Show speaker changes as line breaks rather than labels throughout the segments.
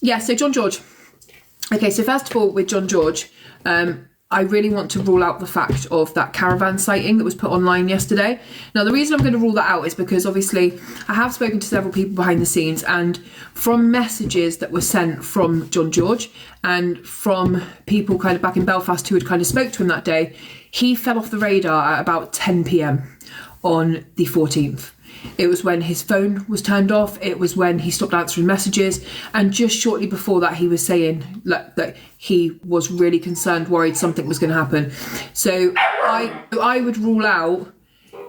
Yeah, so John George. Okay, so first of all, with John George, I really want to rule out the fact of that caravan sighting that was put online yesterday. Now, the reason I'm going to rule that out is because obviously I have spoken to several people behind the scenes, and from messages that were sent from John George and from people kind of back in Belfast who had kind of spoke to him that day, he fell off the radar at about 10 p.m. on the 14th. It was when his phone was turned off. It was when he stopped answering messages. And just shortly before that, he was saying that he was really concerned, worried something was going to happen. So I would rule out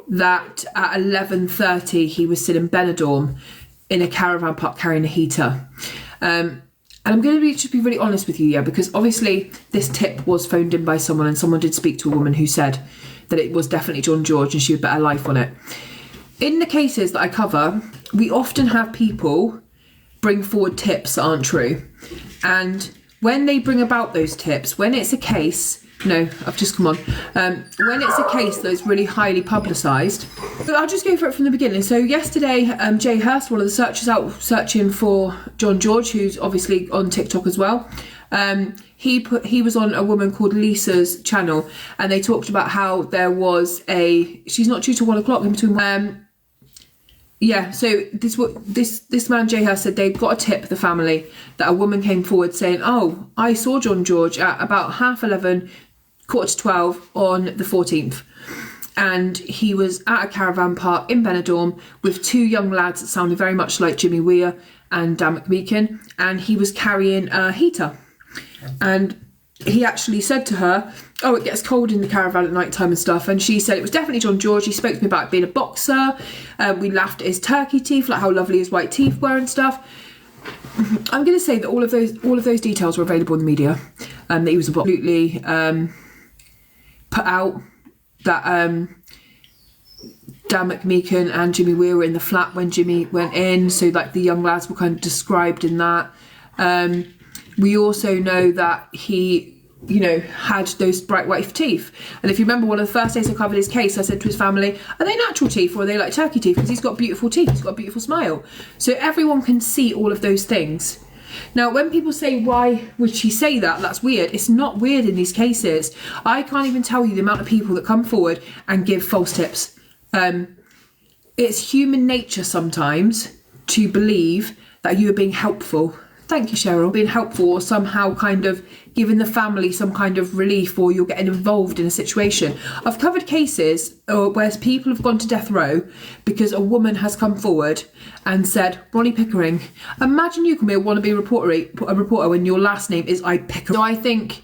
that at 11:30, he was still in Benidorm in a caravan park carrying a heater. And I'm going to just be really honest with you, yeah, because obviously this tip was phoned in by someone, and someone did speak to a woman who said that it was definitely John George and she would bet her life on it. In the cases that I cover, we often have people bring forward tips that aren't true. And when they bring about those tips, when it's a case, no, I've just come on. When it's a case that's really highly publicised, I'll just go for it from the beginning. So yesterday, Jay Hurst, one of the searchers out searching for John George, who's obviously on TikTok as well, he was on a woman called Lisa's channel, and they talked about how there was she's not due to 1 o'clock in between. Yeah, so this man Jay Hurst said they'd got a tip, the family, that a woman came forward saying, oh, I saw John George at about 11:30, 11:45 on the 14th. And he was at a caravan park in Benidorm with two young lads that sounded very much like Jimmy Weir and Dan McMeekin, and he was carrying a heater. And he actually said to her, oh, it gets cold in the caravan at night time and stuff. And she said it was definitely John George. He spoke to me about being a boxer. We laughed at his turkey teeth, like how lovely his white teeth were and stuff. I'm going to say that all of those details were available in the media. That he was absolutely put out. That Dan McMeekin and Jimmy Weir were in the flat when Jimmy went in. So like the young lads were kind of described in that. We also know that he, had those bright white teeth. And if you remember, one of the first days I covered his case, I said to his family, are they natural teeth or are they like turkey teeth? Because he's got beautiful teeth, he's got a beautiful smile. So everyone can see all of those things. Now, when people say, why would she say that? That's weird. It's not weird in these cases. I can't even tell you the amount of people that come forward and give false tips. It's human nature sometimes to believe that you are being helpful. Thank you, Cheryl. Being helpful or somehow kind of giving the family some kind of relief, or you're getting involved in a situation. I've covered cases where people have gone to death row because a woman has come forward and said, Ronnie Pickering. Imagine you can be a wannabe reporter when your last name is I Pickering. So I think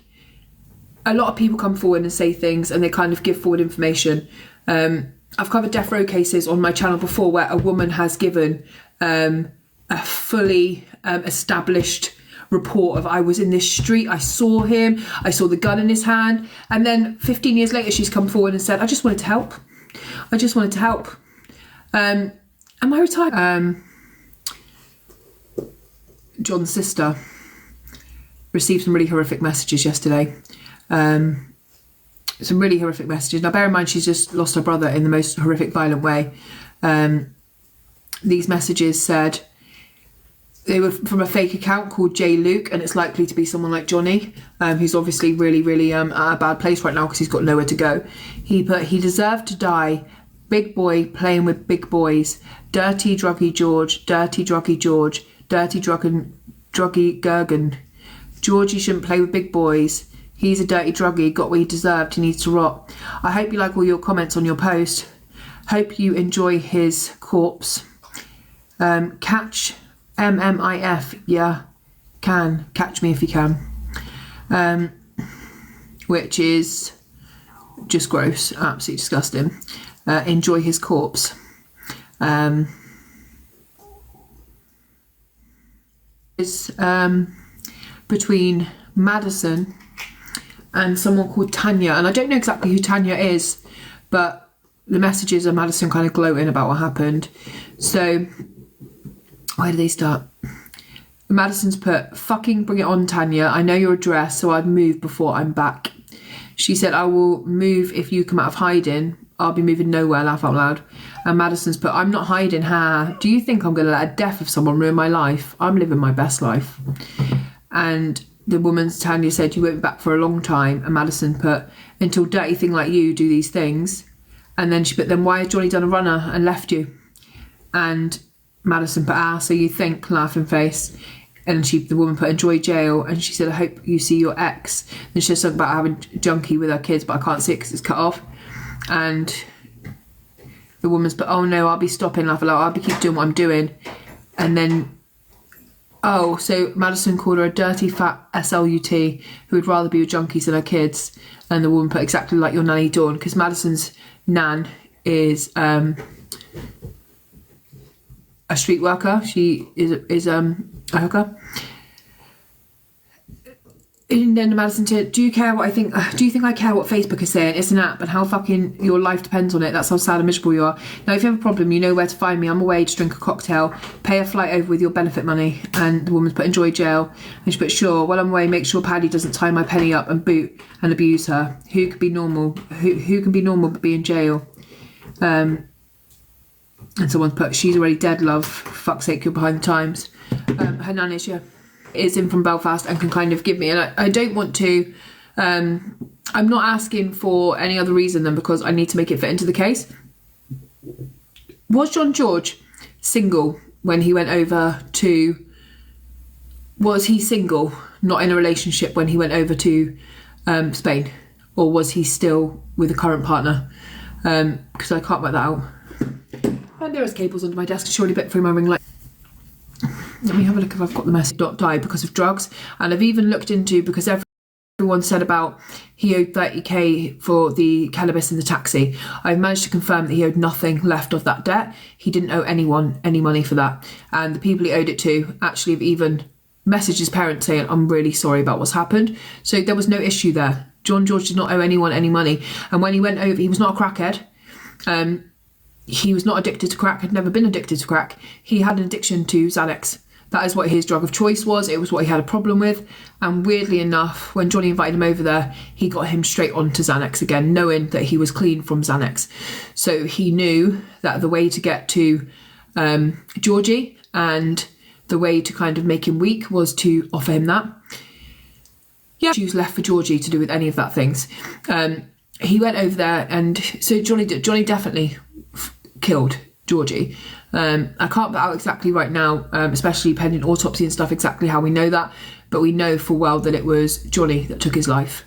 a lot of people come forward and say things and they kind of give forward information. I've covered death row cases on my channel before where a woman has given a fully established report of, I was in this street, I saw him, I saw the gun in his hand, and then 15 years later she's come forward and said, I just wanted to help. I just wanted to help. Am I retired? John's sister received some really horrific messages yesterday. Some really horrific messages. Now bear in mind, she's just lost her brother in the most horrific, violent way. These messages said, they were from a fake account called J Luke, and it's likely to be someone like Johnny, who's obviously really at a bad place right now because he's got nowhere to go. He put, he deserved to die. Big boy playing with big boys. Dirty druggy George. Dirty druggy George. Dirty druggy Gergen. Georgie shouldn't play with big boys. He's a dirty druggy. Got what he deserved. He needs to rot. I hope you like all your comments on your post. Hope you enjoy his corpse. Catch MMIF, yeah, can catch me if you can, which is just gross, absolutely disgusting. Enjoy his corpse. It's between Madison and someone called Tanya, and I don't know exactly who Tanya is, but the messages are Madison kind of gloating about what happened. So where do they start? Madison's put, fucking bring it on, Tanya. I know your address, so I'd move before I'm back. She said, I will move if you come out of hiding. I'll be moving nowhere, laugh out loud. And Madison's put, I'm not hiding, ha. Do you think I'm going to let a death of someone ruin my life? I'm living my best life. And the woman's Tanya said, you won't be back for a long time. And Madison put, until dirty thing like you do these things. And then she put, then why has Johnny done a runner and left you? And Madison put, so you think, laughing face. And the woman put, enjoy jail. And she said, I hope you see your ex. And she said something about having junkie with her kids, but I can't see it because it's cut off. And the woman's put, oh no, I'll be stopping, laugh out, I'll be keep doing what I'm doing. And then, so Madison called her a dirty fat slut who would rather be with junkies than her kids. And the woman put, exactly like your nanny Dawn, because Madison's nan is a street worker. She is a hooker. And then Madison said, do you care what I think? Do you think I care what Facebook is saying? It's an app and how fucking your life depends on it. That's how sad and miserable you are. Now, if you have a problem, you know where to find me. I'm away to drink a cocktail, pay a flight over with your benefit money. And the woman's put, enjoy jail. And she put, sure, while I'm away, make sure Paddy doesn't tie my penny up and boot and abuse her. Who could be normal? Who can be normal but be in jail? And someone's put, she's already dead, love. For fuck's sake, you're behind the times. Her nan is in from Belfast and can kind of give me, and I don't want to, I'm not asking for any other reason than because I need to make it fit into the case. Was John George single when he went over to, was he single, not in a relationship when he went over to Spain? Or was he still with a current partner? Because I can't work that out. And there is cables under my desk, surely bit through my ring light. Let me have a look if I've got the message. Died because of drugs. And I've even looked into, because everyone said about he owed 30k for the cannabis in the taxi. I've managed to confirm that he owed nothing left of that debt. He didn't owe anyone any money for that. And the people he owed it to actually have even messaged his parents saying, I'm really sorry about what's happened. So there was no issue there. John George did not owe anyone any money. And when he went over, he was not a crackhead. He was not addicted to crack, had never been addicted to crack. He had an addiction to Xanax. That is what his drug of choice was. It was what he had a problem with. And weirdly enough, when Johnny invited him over there, he got him straight onto Xanax again, knowing that he was clean from Xanax. So he knew that the way to get to Georgie and the way to kind of make him weak was to offer him that. Yeah, she was left for Georgie to do with any of that things. He went over there, and so Johnny definitely killed Georgie. I can't put out exactly right now, especially pending autopsy and stuff, exactly how we know that, but we know full well that it was Johnny that took his life.